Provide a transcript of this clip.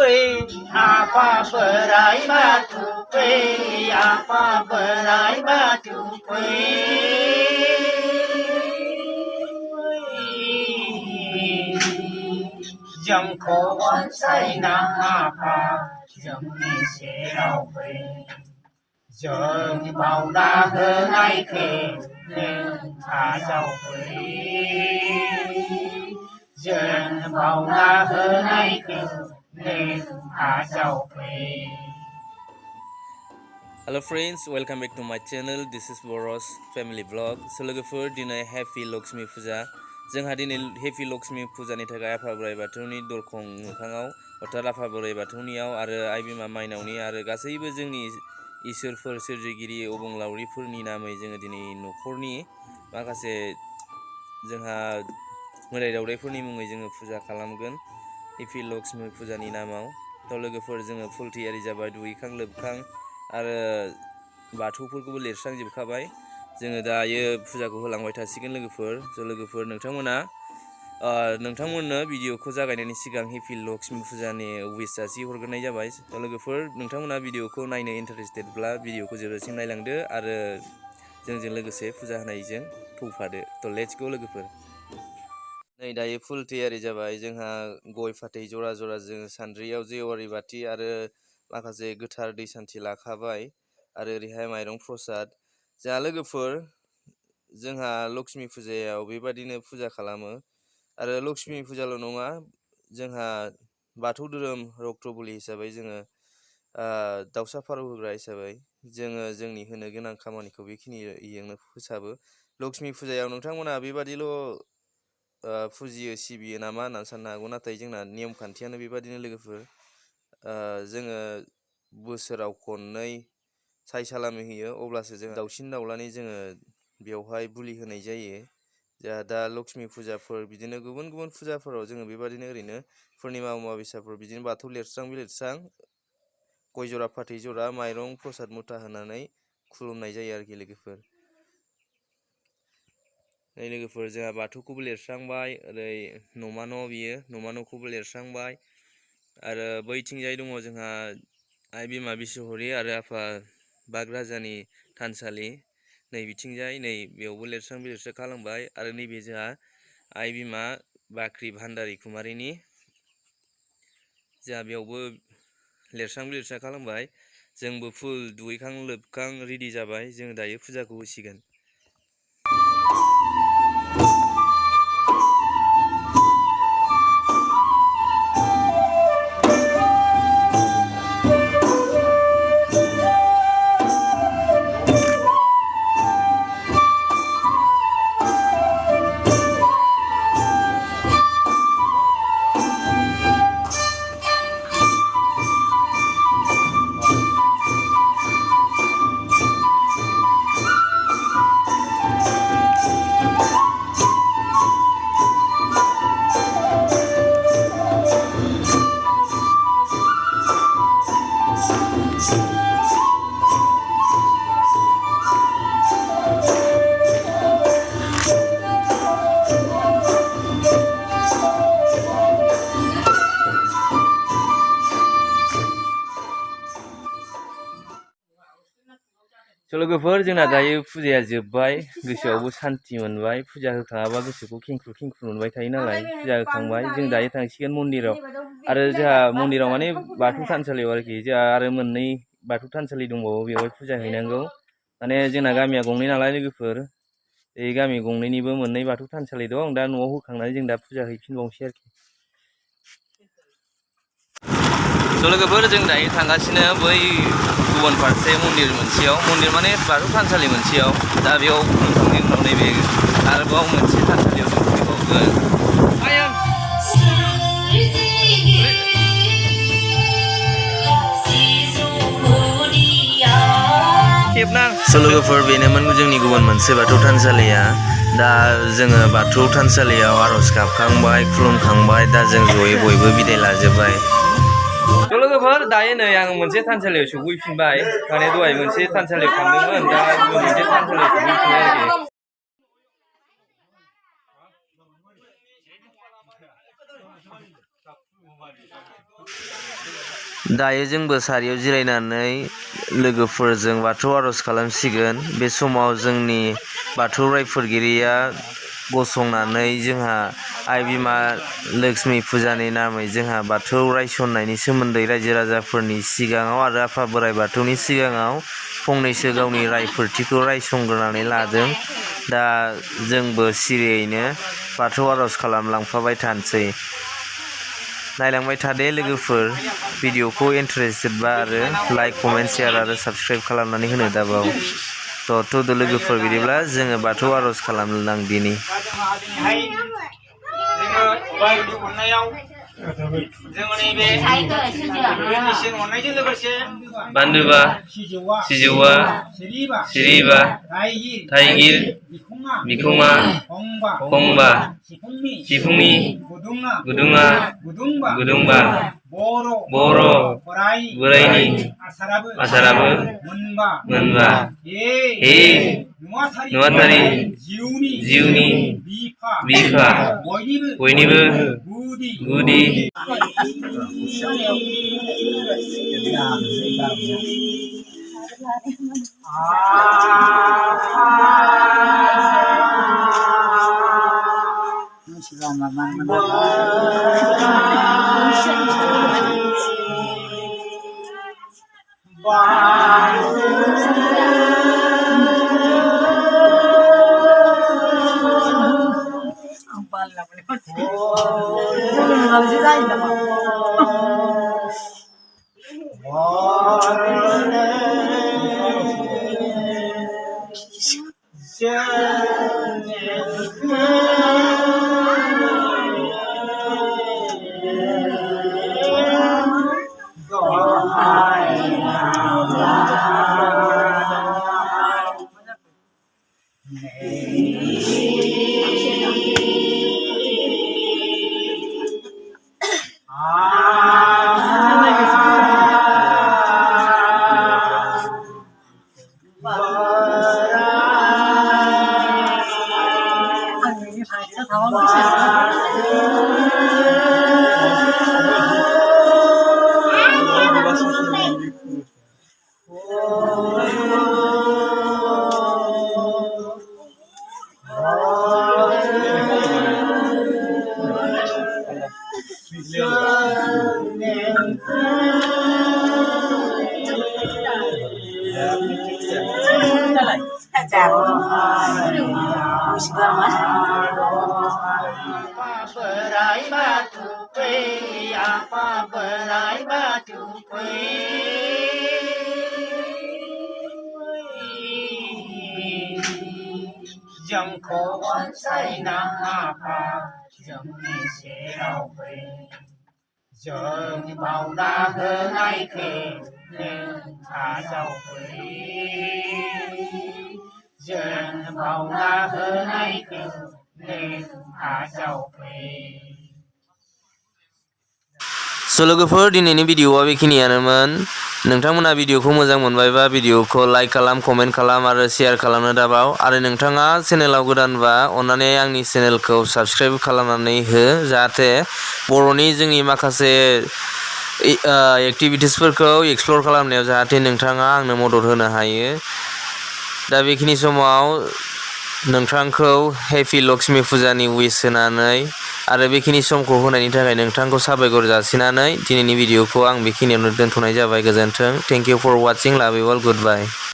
apa berai batu kue, apa berai batu kue. Dòng khổ oan say nam apa, dòng đi sẽ đau về. Dòng bao đa hơn ai kề, nên thả dầu về. Dòng bao đa hơn ai kề, nên thả dầu về. Hello friends, welcome back to my channel. This is Boros Family Vlog. So लोगोफोर दिनै Happy Lakshmi Puja. जोंहा दिनै Happy Lakshmi Pujaनि थाखाय आफा बोराइ बाथौनि दरखं मोखाङाव अर्थात आफा बोराइ बाथौनियाव आरो आइ बिमा माइनावनि आरो गासैबो जोंनि इसोरफोर सोरजिगिरि अबंलावरिफोरनि नामै जोङो दिनै न'खरनि माखासे जोंहा मोदाइ दावदाइफोरनि मुङै जोङो फुजा खालामगोन Happy Lakshmi Pujaनि नामाव। थ' लोगोफोर जोङो फुल थियारि जाबाय दुगैखां लोबखां आरो बाथौफोरखौबो लिरस्रांजोबखाबाय जोङो दायो फुजाखौ होलांबाय थासिगोन लोगोफोर। ज' लोगोफोर नोंथांमोननो भिडिअखौ जागायनायनि सिगां Happy Lakshmi Pujaनि उइस जासिहरग्रोनाय जाबाय। थ' लोगोफोर नोंथांमोना भिडिअखौ नायनो इन्टारेस्टेडब्ला भिडिअखौ जोबजासिम नायलांदो आरो जोंजों लोगोसे फुजा होनायजों फैफादो। थ' लेट्स गो लोगोफोर। नै दायो फुल थियारि जाबाय जोंहा गय फाथै जरा जरा जोङो सान्द्रियाव जेवारि बाथि आरो माखासे गोथार दै सान्थि लाखाबाय आरो ओरैहाय माइरं प्रसाद। जोंहा लोगोफोर जोंहा लक्ष्मी फुजायाव बेबादिनो फुजा खालामो आरो लक्ष्मी फुजाल' नङा जोंहा बाथौ धोरोम रक्तबलि हिसाबै जोङो दाउसा फारौ होग्रा हिसाबै जोङो जोंनि होनो गोनां खामानिखौ बेखिनिजोंनो फोसाबो। लक्ष्मी फुजायाव नोंथांमोना बेबादिल' फुजियो सिबियो नामा होननानै साननो हागौ, नाथाय जोंना नियम खान्थियानो बेबादिनो लोगोफोर। जोङो बोसोराव खननै साय सालामि होयो अब्लासो जों दाउसिन दाउलानि जोङो बेवहाय बुलि होनाय जायो। जोंहा दा लक्ष्मी फुजाफोर बिदिनो गुबुन गुबुन फुजाफोराव जोङो बेबादिनो ओरैनो पुर्निमा अमाबिसाफोर बिदिनो बाथौ लिरस्रां बिलिरस्रां गय जरा फाथै जरा माइरं प्रसाद मुथा होनानै खुलुमनाय जायो आरोखि लोगोफोर। नै लोगोफोर जोंहा बाथौखौबो लिरस्रांबाय, ओरै न'मा न' बियो न'मा न'खौबो लिरस्रांबाय आरो बैथिंजाय दङ जोंहा आइ बिमा बिस'हरि आरो आफा बाग राजानि थानसालि। नै बिथिंजाय नै बेयावबो लिरस्रां बिलिरस्रां खालामबाय आरो नैबे जोंहा आइ बिमा बाख्रि भान्दारि कुमारिनि जोंहा बेयावबो लिरस्रां बिलिरस्रां खालामबाय। जोंबो फुल दुगैखां लोबखां रेडि जाबाय, जों दायो फुजाखौ होसिगोन। स' लोगोफोर जोंना दायो फुजाया जोब्बाय, गोसोआवबो सान्थि मोनबाय। फुजा होखाङाबा गोसोखौ खेंख्रु खेंख्रु मोनबाय थायो नालाय, फुजा होखांबाय जों दायो थांसिगोन मन्दिराव। आरो जोंहा मन्दिराव माने बाथौ थानसालियाव आरोखि जोंहा आरो मोननै बाथौ थानसालि दंबावो, बेवहाय फुजा हैनांगौ। माने जोंना गामिया गंनै नालाय लोगोफोर, बे गामि गंनैनिबो मोननै बाथौ थानसालि दं। दा न'आव होखांनानै जों दा फुजा हैफिनबावनोसै आरोखि। स' लोगोफोर जों दायो थांगासिनो बै गुबुन फारसे मन्दिर मोनसेयाव, मन्दिर माने बाथौ थानसालि मोनसेयाव। दा बेयाव खुलुमखांनायनि उनाव नैबे आरोबाव मोनसे थानसालियाव जों फैबावगोन। स' लोगोफोर बेनोमोन जोंनि गुबुन मोनसे बाथौ थानसालिया। दा जोङो बाथौ थानसालियाव आर'ज गाबखांबाय खुलुमखांबाय, दा जों जयै बयबो बिदाय लाजोब्बाय। थ' लोगोफोर दायो नै आं मोनसे थानसालियाव सौफैफिनबाय, माने दहाय मोनसे थानसालियाव थांदोंमोन, दा गुबुन मोनसे थानसालियाव सौफैफिनबाय आरोखि। दायो जोंबो सारियाव जिरायनानै लोगोफोरजों बाथौ आर'ज खालामसिगोन। बे समाव जोंनि बाथौ रायफोरगिरिया गसंनानै जोंहा आइ बिमा लक्ष्मी फुजानि नामै जोंहा बाथौ रायसननायनि सोमोन्दै रायजो राजाफोरनि सिगाङाव आरो आफा बोराइ बाथौनि सिगाङाव फंनैसो गावनि रायफोरथिखौ रायसंग्रोनानै लादों। दा जोंबो सिरियैनो बाथौ आर'ज खालामलांफाबाय थानोसै। नायलांबाय थादे लोगोफोर, भिडिअखौ इन्टारेस्टेडबा आरो लाइक कमेन्ट शेयार आरो साबस्क्राइब खालामनानै होनो दाबाव। थ' लोगोफोर बिदिब्ला जोङो बाथौ आर'ज खालामलांदिनि। जोङो नैबे अननायजों लोगोसे बान्दोबा सिजौआ सिरिबा थाइगिर बिखङा खंबा सिफुंनि गुदुङा गुदुंबा बर' बोराइनि आसाराबो मोनबा हे नुवाथारि जिउनि बिफा बयनिबो गुदि Berai batu kue, apa berai batu kue. Dòng khổ ân say nam apa, dòng đi sẽ đau quê. Giờ bao đa hơn ai kề, nên thả đau quê. Giờ bao đa hơn ai kề. लोगोफोर दिनैनि भिडिअआ बेखिनियानोमोन। नोंथांमोना भिडिअखौ मोजां मोनबायबा भिडिअखौ like खालाम, comment खालाम आरो शेयार खालामनो दाबाव। आरो नोंथाङा चेनेलाव गोदानबा अन्नानै आंनि चेनेलखौ साबस्क्राइब खालामनानै हो, जाहाथे बर'नि जोंनि माखासे एक्टिभिटिसफोरखौ एक्सप्लर खालामनायाव जाहाथे नोंथाङा आंनो मदद होनो हायो। दा बेखिनि समाव नोंथांखौ हेपि लक्ष्मी फुजानि उइस होनानै आरो बेखिनि समखौ होनायनि थाखाय नोंथांखौ साबायखर जासिनानै दिनैनि भिडिअखौ आं बेखिनियावनो दोनथ'नाय जाबाय। गोजोन्थों। Thank you for watching. Love you all. Good bye.